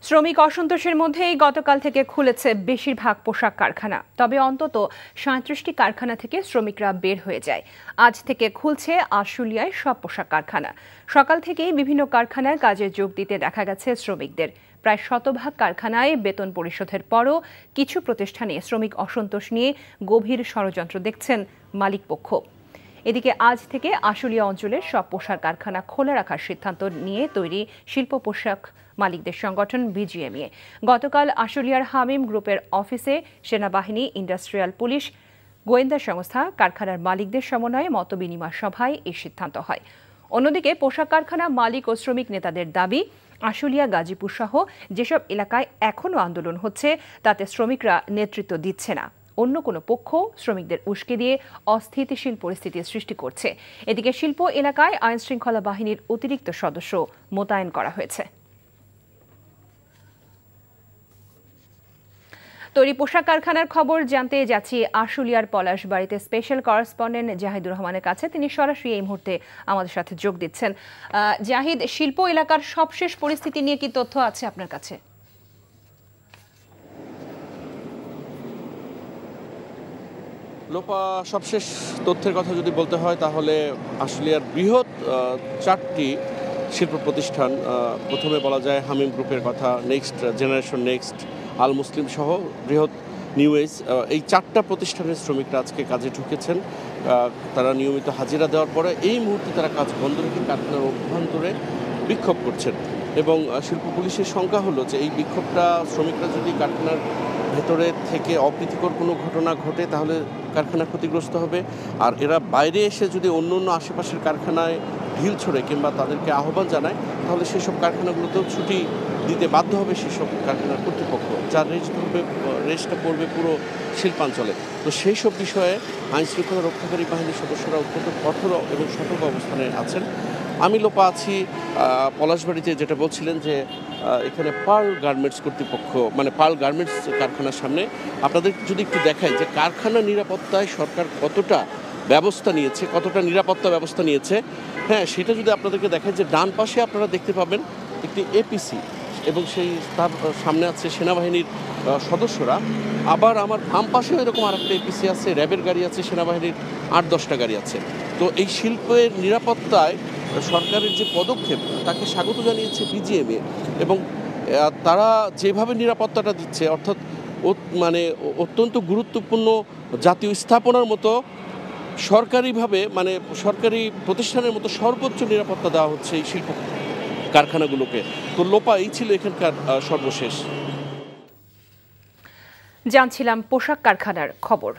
শ্রমিক অসন্তোষের মধ্যেই গতকাল থেকে খুলেছে বেশিরভাগ পোশাক কারখানা। তবে অন্তত ৩৭টি কারখানা থেকে শ্রমিকরা বের হয়ে যায়। আজ থেকে খুলছে আশুলিয়ায় সব পোশাক কারখানা। সকাল থেকেই বিভিন্ন কারখানায় কাজে যোগ দিতে দেখা গেছে শ্রমিকদের। প্রায় শতভাগ কারখানায় বেতন পরিশোধের পরও কিছু প্রতিষ্ঠানে শ্রমিক অসন্তোষ নিয়ে গভীর ষড়যন্ত্র দেখছেন মালিকপক্ষ। এদিকে আজ থেকে আশুলিয়া অঞ্চলের সব পোশাক কারখানা খোলা রাখার সিদ্ধান্ত নিয়ে তৈরি শিল্প পোশাক মালিকদের সংগঠন বিজিএমইএ। গতকাল আশুলিয়ার হামিম গ্রুপের অফিসে সেনাবাহিনী, ইন্ডাস্ট্রিয়াল পুলিশ, গোয়েন্দা সংস্থা, কারখানার মালিকদের সমন্বয়ে মতবিনিময় সভায় এই সিদ্ধান্ত হয়। অন্যদিকে পোশাক কারখানা মালিক ও শ্রমিক নেতাদের দাবি, আশুলিয়া, গাজীপুর সহ যেসব এলাকায় এখনও আন্দোলন হচ্ছে তাতে শ্রমিকরা নেতৃত্ব দিচ্ছে না। অন্য কোনো পক্ষ শ্রমিকদের উস্কে দিয়ে অস্থিতিশীল পরিস্থিতির সৃষ্টি করছে। এদিকে শিল্প এলাকায় আইনশৃঙ্খলা বাহিনীর অতিরিক্ত সদস্য মোতায়েন করা হয়েছে। তৈরি পোশাক কারখানার খবর জানতে যাচ্ছি আশুলিয়ার পলাশবাড়িতে স্পেশাল করেসপন্ডেন্ট জাহিদুর রহমানের কাছে। তিনি সরাসরি এই মুহূর্তে আমাদের সাথে যোগ দিচ্ছেন। জাহিদ, শিল্প এলাকার সবশেষ পরিস্থিতি নিয়ে কি তথ্য আছে আপনার কাছে? লোপা, সবশেষ তথ্যের কথা যদি বলতে হয় তাহলে আশুলিয়ার বৃহৎ 4টি শিল্প প্রতিষ্ঠান, প্রথমে বলা যায় হামিম গ্রুপের কথা, নেক্সট জেনারেশন, নেক্সট আল মুসলিম সহ বৃহৎ নিউ এজ, এই 4টা প্রতিষ্ঠানের শ্রমিকরা আজকে কাজে ঢুকেছেন। তারা নিয়মিত হাজিরা দেওয়ার পরে এই মুহূর্তে তারা কাজ বন্ধ রেখে কারখানার অভ্যন্তরে বিক্ষোভ করছেন। এবং শিল্প পুলিশের শঙ্কা হলো যে এই বিক্ষোভটা শ্রমিকরা যদি কারখানার ভেতরে থেকে অপ্রীতিকর কোনো ঘটনা ঘটে তাহলে কারখানা ক্ষতিগ্রস্ত হবে। আর এরা বাইরে এসে যদি অন্য অন্য আশেপাশের কারখানায় ঢিল ছড়ে কিংবা তাদেরকে আহ্বান জানায় তাহলে সেসব কারখানাগুলোতেও ছুটি দিতে বাধ্য হবে সেসব কারখানার কর্তৃপক্ষ, যার রেস্টটা পড়বে পুরো শিল্পাঞ্চলে। তো সেই সব বিষয়ে আইনশৃঙ্খলা রক্ষাকারী বাহিনীর সদস্যরা অত্যন্ত কঠোর এবং সতর্ক অবস্থানে আছেন। আমি লোপা আছি পলাশবাড়িতে, যেটা বলছিলেন যে এখানে পার্ল গার্মেন্টস কর্তৃপক্ষ, মানে পার্ল গার্মেন্টস কারখানার সামনে আপনাদের যদি একটু দেখাই যে কারখানা নিরাপত্তায় সরকার কতটা ব্যবস্থা নিয়েছে, কতটা নিরাপত্তা ব্যবস্থা নিয়েছে, হ্যাঁ সেটা যদি আপনাদেরকে দেখায় যে ডান পাশে আপনারা দেখতে পাবেন একটি এপিসি এবং সেই তার সামনে আছে সেনাবাহিনীর সদস্যরা। আবার আমার বাম পাশেও এরকম আরেকটা এপিসি আছে, র্যাবের গাড়ি আছে, সেনাবাহিনীর 8-10টা গাড়ি আছে। তো এই শিল্পের নিরাপত্তায় সরকারের যে পদক্ষেপ তাকে স্বাগত জানিয়েছে বিজিএমইএ এবং তারা যেভাবে নিরাপত্তাটা দিচ্ছে, অর্থাৎ মানে অত্যন্ত গুরুত্বপূর্ণ জাতীয় স্থাপনার মতো সরকারিভাবে, মানে সরকারি প্রতিষ্ঠানের মতো সর্বোচ্চ নিরাপত্তা দেওয়া হচ্ছে এই শিল্প কারখানাগুলোকে। তো লোপা, এই ছিল এখানকার সর্বশেষ। জানছিলাম পোশাক কারখানার খবর।